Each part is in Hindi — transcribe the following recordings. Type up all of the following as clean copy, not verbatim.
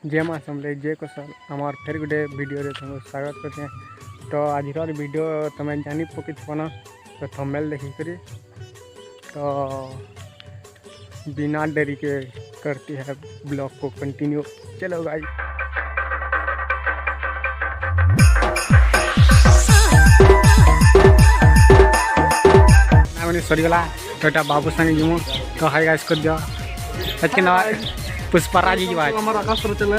जय माँ समले जय कौशल आमार फेर गोटे भिडियो तुमको स्वागत करते तो आज वीडियो तुम्हें जानी पकई ना तो थंबनेल देखिक तो बिना देरी के करती है ब्लॉग को कंटिन्यू। चलो गाइस सरीगला तो यहाँ बाबू संगे जीमु तो हाई गाइस कर दिया आज के ना पुष्पराज जी बात हमारा आकाश पर चले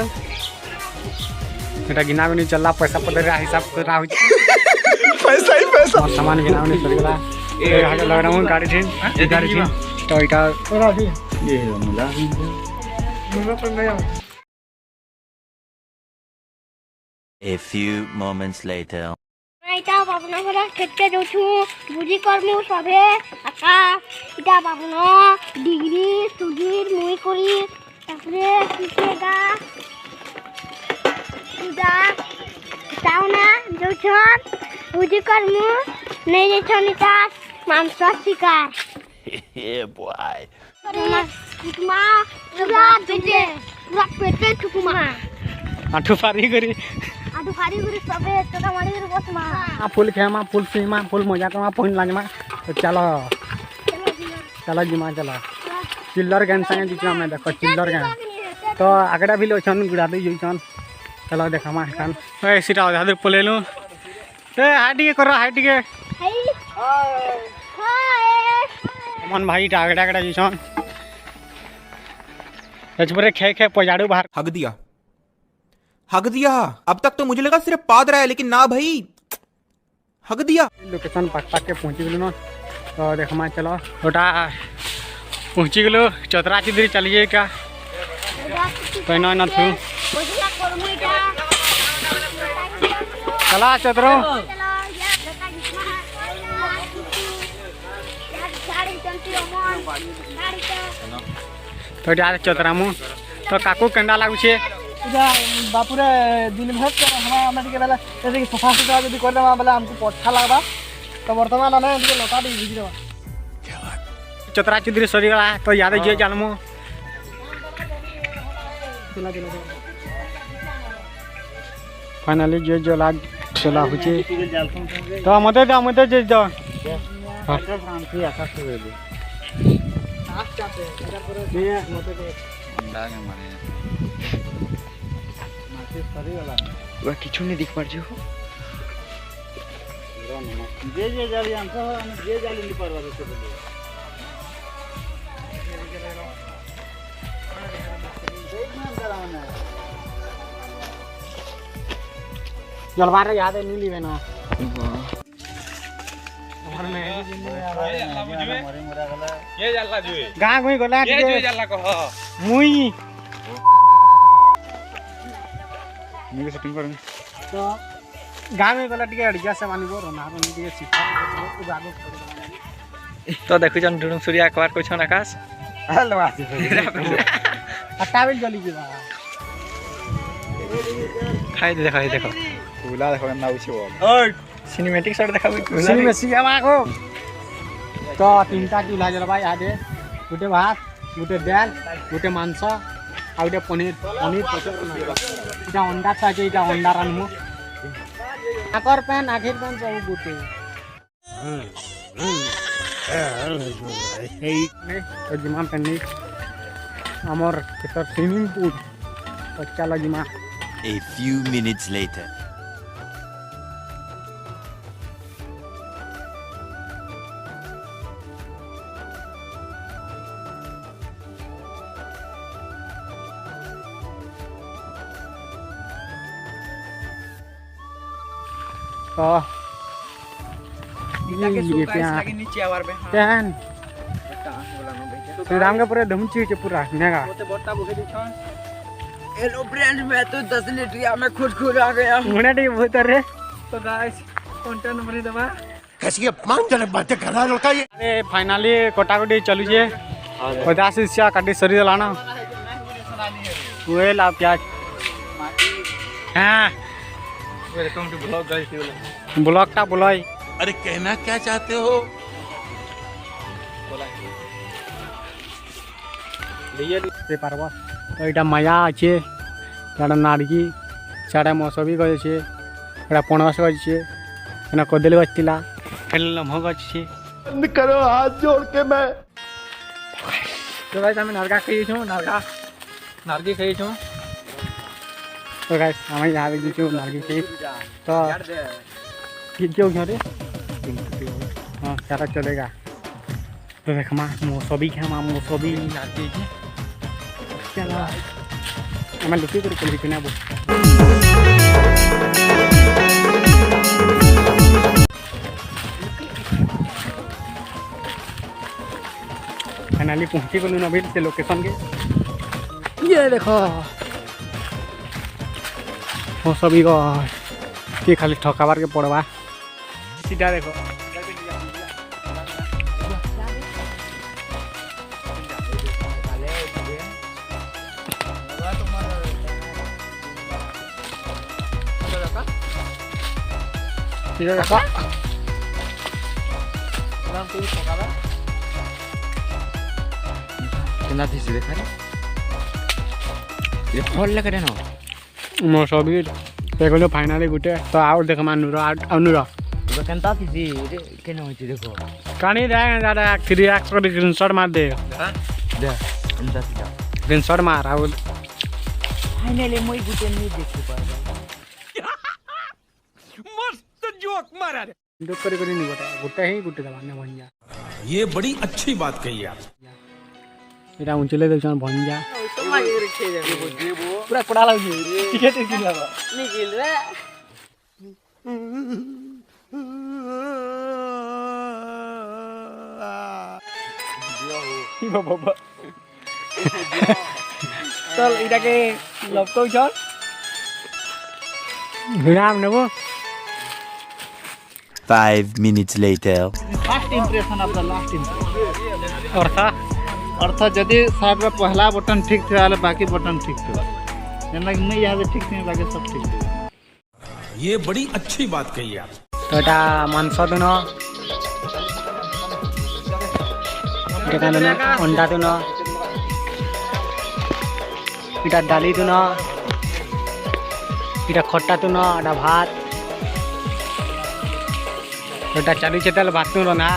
बेटा गिना में नहीं चलला पैसा पदर हिसाब कर रहा हूं पैसा ही पैसा सामान गिना में सरीगला ए हां लग रहा हूं गाड़ी थी तो इटा थोड़ा भी ये मुला पर नहीं आ A few moments later इटा बाबुना भरा खेते जोछु बुझी करमु सभे आका इटा बाबुना डिग्री सुधीर मुई करी तापरे किसेगा सुदा ताउना जोछन बुझी करमु नै जे छनिता मांस शिकार yeah boy कुमा पूरा देते पूरा पेटे ठुकुमा आठू फारी करी आठू फारी करी सबे तोटा मारी कर बस मा फुल खेमा फुल सीमा फुल मजा करमा फोन लाजमा तो चलो चलो जिमा चलो चिल्लर गैन संगे जिमा में देखो चिल्लर गैन तो आगड़ा भी लोचन गुड़ा भी जोचन चलो देखा मा खान ए सीटा आधे पलेलु ए हाडी करो हाडी के हाय हाय मन भाई आगड़ा आगड़ा जोचन एचपरे खे खे पजाड़ू बाहर हग दिया। अब तक तो मुझे लगा सिर्फ पाद रहा है, लेकिन ना भाई, हग दिया। लोकेशन पाक पाक के पहुंची गलो न तो देखमा चलो छोटा पहुंची गलो चतरा चिदरी चलिए क्या पहना न थू चला चतरो तो जा चतरा मु तो काकू केंडा लागु छे बापुरे दिन भर हमारा टे बेला जैसे कि सफा सुतरा जब कर देवा बेला हमको पठा लगवा तो वर्तमान आने लौटा दी भिज देवा चतरा चिदरी सरी गला तो याद जे जानमु फाइनली जे जो लाग चला हुचे तो मते जे जो फ्रांसी आकाश से दे आकाश चाहते इधर पर ये मते अंडा के मारे वह किछु नहीं दिख पार जो जे जाली आंसो जे जाली नहीं पारवा दे जलवार याद नहीं लीवे ना ये जाला जुए गां कोई गला ये जुए जाला कह मुई मुझे सेटिंग कर तो गांव में गला टिके अड़िया से मानिबो रना बनी टिके सिखा उगागो तो देखु जन डुडुम सूर्य एकबार कोइ छन आकाश हेलो आसी हटावेल जली जेबा खाइ देखो तुला देखो ना उछि ओय सिनेमैटिक शॉट देखाबे सिनेमैटिक माको तो तीनटा चूल्हा जलबा यादे गुटे भात गुटे दाल गुटे मांस आ गुटे पनीर इटा अंडा चाहिए इटा अंडा रानमु आकर पेन आखिर पेन सब गुटे तो जिमा पेन हमर केतर स्विमिंग पूल तो चलो जिमा। A few minutes later तो नीचे आवार बे पेन श्री राम के पूरे धमची के पूरा नेगा बोटा बुके दिछन हेलो फ्रेंड्स मैं तो 10 लीटर में खुद आ गया मुने टी बहुत रे तो गाइस कंटेंट बनी दबा कैसी अपमानजनक बातें कर रहा है लड़का ये। अरे फाइनली कोटाकोटी चलू छे 50 सिया काटी सरी देला ना ओए ला प्याज हां welcome to vlog guys. Vlog टा बोलाई अरे कहना क्या चाहते हो? ये पारबा तो এটা মায়া আছে ଇଆଡ଼େ ନାଡ଼ଗି ସିଆଡ଼େ ମୌସବୀ ଗଛ ଅଛେ ଏଇଟା ପଣସ ଗଛ ଅଛେ ଏଇନା କଦଳୀ ଗଛ ଥିଲା ଫେର୍ ଲମ୍ହ ଗଛ ଅଛେ बंद करो हाथ जोड़ के मैं ତ ଗାଇସ୍ ଆମେ ନାରଗା ଖାଇଛୁ ନାରଗି ଖାଇଛୁ ତ ଗାଇସ୍ ଆମେ ଇହାଦେ ଯାଇଛୁ ନାରଗି ଖାଇ ତ କିଏ रे हाँ सारा चलेगा तो देखमा मौसबी खामा मौसबी चला हमें लुटी कर चली कि ना वो फाइनली पहुंची गलु नबील से लोकेशन के ये देखो मौसबी को ये खाली ठकाबार के पड़वा सीधा देखो सीधा देखो केना थी देखा ये फल लगे न मौसबी देखो फाइनली गुटे तो आउ देख मानुर अनुर केनता थी रे केना होई देखो कहानी दे दादा 3x कर स्क्रीनशॉट मार दे दे केनता थी स्क्रीनशॉट मार आउ फाइनली मोई गुटे नहीं देखि पाबा दुख करे नहीं बता गुटे ही गुटे दबाने भंजा ये बड़ी अच्छी बात कही आप एटा उंचले देछन भंजा पूरा कोड़ा लागी टिकट किन लाबा निकल रे बाबा चल इटा के लपको चल विराम नेबो 5 minutes later. First impression of the last impression और था अर्थात जदि साहब का पहला बटन ठीक थे वाले बाकी बटन ठीक थे जेना कि मैं यहाँ से ठीक थे बाकी सब ठीक थे ये बड़ी अच्छी बात कही आप तो एटा मांस दुन एटा दुन अंडा दुन एटा डाली दुन एटा खट्टा दुन एटा भात एटा चाली चेतल भात दुन ना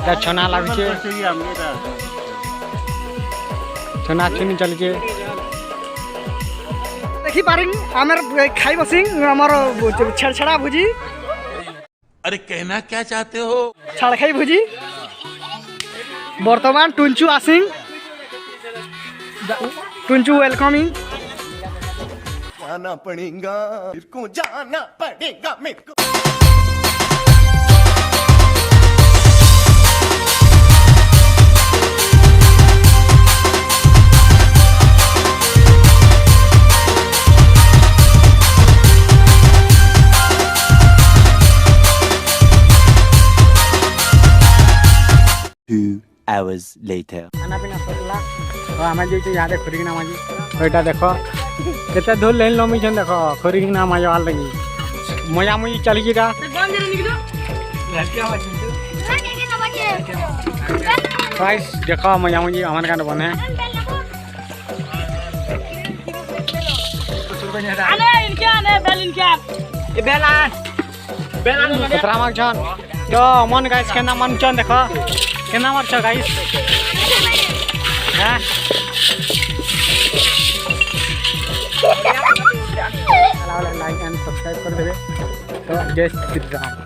एटा छना लागुचे छना छुनी चलचे देखि पारिन आमर खाई बसिंग हमर छड़छड़ा भुजी अरे कहना क्या चाहते हो छड़ खाई भुजी वर्तमान टुंचू आसिंग टुंचू वेलकमिंग जाना पड़ेगा मेरे को जाना पड़ेगा मेरे को Hours later. खाना पीना सरला तो आमे जे याद खरीक ना माजी ओइटा देखो केते धोल लेन लमी छन देखो खरीक ना माजी वाल लगी मजा मुई चली जीरा गाइस देखो मजा मुई हमन कान बने आने इनके आने बेल इनके ए बेलान कतरा माग छन तो मन गाइस केना मन छन देखो केना मार छ गाइस हां लाइक एंड सब्सक्राइब कर देबे तो जय श्री राम।